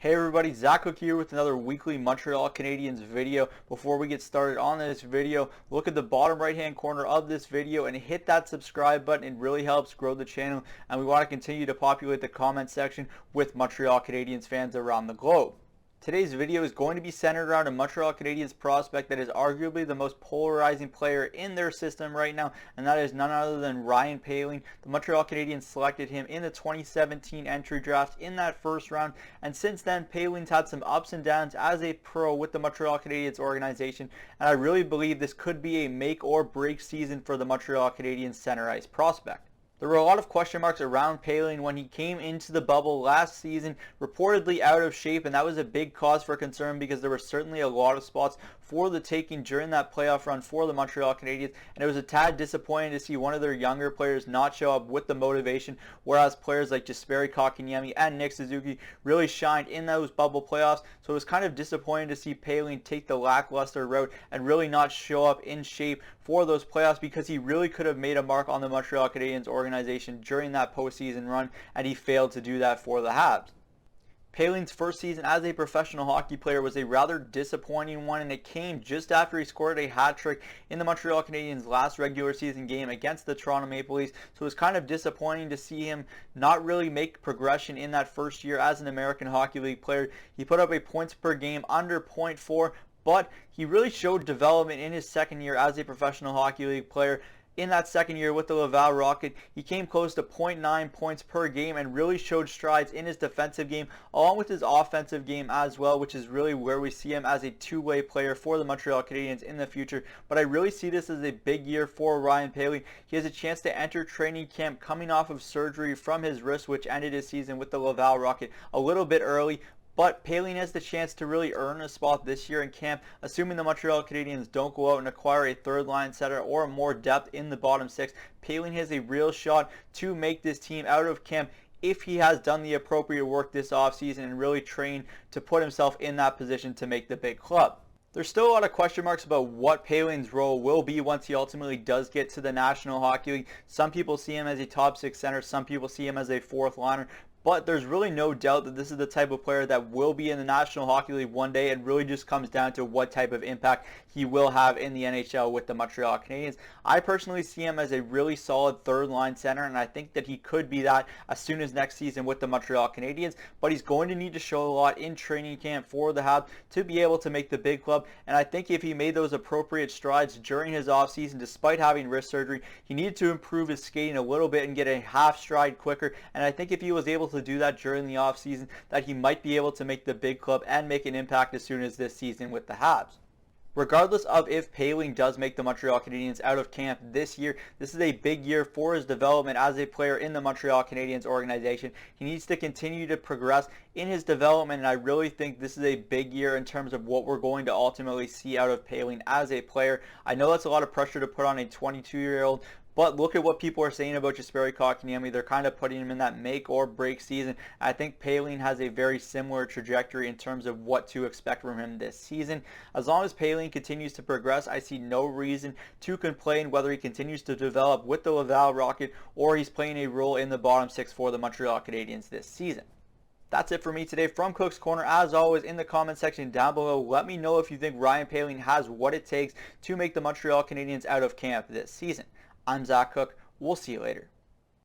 Hey everybody, Zach Cook here with another weekly Montreal Canadiens video. Before we get started on this video, look at the bottom right hand corner of this video and hit that subscribe button. It really helps grow the channel, and we want to continue to populate the comment section with Montreal Canadiens fans around the globe. Today's video is going to be centered around a Montreal Canadiens prospect that is arguably the most polarizing player in their system right now, and that is none other than Ryan Poehling. The Montreal Canadiens selected him in the 2017 entry draft in that first round, and since then Poehling's had some ups and downs as a pro with the Montreal Canadiens organization, and I really believe this could be a make or break season for the Montreal Canadiens center ice prospect. There were a lot of question marks around Poehling when he came into the bubble last season, reportedly out of shape, and that was a big cause for concern because there were certainly a lot of spots for the taking during that playoff run for the Montreal Canadiens, and it was a tad disappointing to see one of their younger players not show up with the motivation, whereas players like Jesperi Kotkaniemi and Nick Suzuki really shined in those bubble playoffs. So it was kind of disappointing to see Poehling take the lackluster route and really not show up in shape for those playoffs, because he really could have made a mark on the Montreal Canadiens organization during that postseason run, and he failed to do that for the Habs. Poehling's first season as a professional hockey player was a rather disappointing one, and it came just after he scored a hat trick in the Montreal Canadiens' last regular season game against the Toronto Maple Leafs. So it was kind of disappointing to see him not really make progression in that first year as an American Hockey League player. He put up a points per game under .4, but he really showed development in his second year as a professional hockey league player. In that second year with the Laval Rocket, he came close to .9 points per game and really showed strides in his defensive game along with his offensive game as well, which is really where we see him as a two-way player for the Montreal Canadiens in the future. But I really see this as a big year for Ryan Poehling. He has a chance to enter training camp coming off of surgery from his wrist, which ended his season with the Laval Rocket a little bit early. But Poehling has the chance to really earn a spot this year in camp, assuming the Montreal Canadiens don't go out and acquire a third-line center or more depth in the bottom six. Poehling has a real shot to make this team out of camp if he has done the appropriate work this offseason and really trained to put himself in that position to make the big club. There's still a lot of question marks about what Poehling's role will be once he ultimately does get to the National Hockey League. Some people see him as a top six center, some people see him as a fourth liner. But there's really no doubt that this is the type of player that will be in the National Hockey League one day. It really just comes down to what type of impact he will have in the NHL with the Montreal Canadiens. I personally see him as a really solid third-line center, and I think that he could be that as soon as next season with the Montreal Canadiens. But he's going to need to show a lot in training camp for the Habs to be able to make the big club. And I think if he made those appropriate strides during his offseason, despite having wrist surgery, he needed to improve his skating a little bit and get a half stride quicker. And I think if he was able to do that during the offseason, that he might be able to make the big club and make an impact as soon as this season with the Habs. Regardless of if Poehling does make the Montreal Canadiens out of camp this year, this is a big year for his development as a player in the Montreal Canadiens organization. He needs to continue to progress in his development, and I really think this is a big year in terms of what we're going to ultimately see out of Poehling as a player. I know that's a lot of pressure to put on a 22-year-old, but look at what people are saying about Jesperi Kotkaniemi. They're kind of putting him in that make or break season. I think Poehling has a very similar trajectory in terms of what to expect from him this season. As long as Poehling continues to progress, I see no reason to complain whether he continues to develop with the Laval Rocket or he's playing a role in the bottom six for the Montreal Canadiens this season. That's it for me today from Cook's Corner. As always, in the comment section down below, let me know if you think Ryan Poehling has what it takes to make the Montreal Canadiens out of camp this season. I'm Zach Cook. We'll see you later.